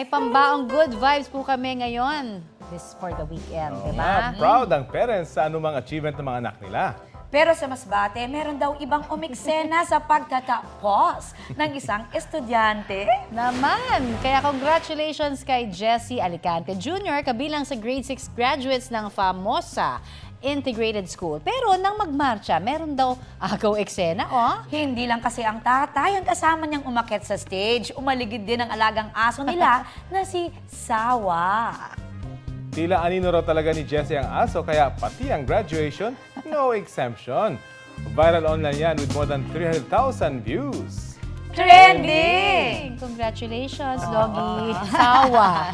May pambaong good vibes po kami ngayon. This for the weekend, di ba? Proud ang parents sa anumang achievement ng mga anak nila. Pero sa Masbate, meron daw ibang umiksena sa pagtatapos ng isang estudyante. Naman! Kaya congratulations kay Jessie Alicante Jr. kabilang sa grade 6 graduates ng Famosa Integrated School. Pero nang magmarcha, meron daw agaw eksena, oh. Hindi lang kasi ang tatay ang kasama niyang umakyat sa stage. Umaligid din ang alagang aso nila na si Sawa. Tila anino raw talaga ni Jessie ang aso kaya pati ang graduation, no exemption. Viral online yan with more than 300,000 views. Trending! Congratulations, Logie. Sawa.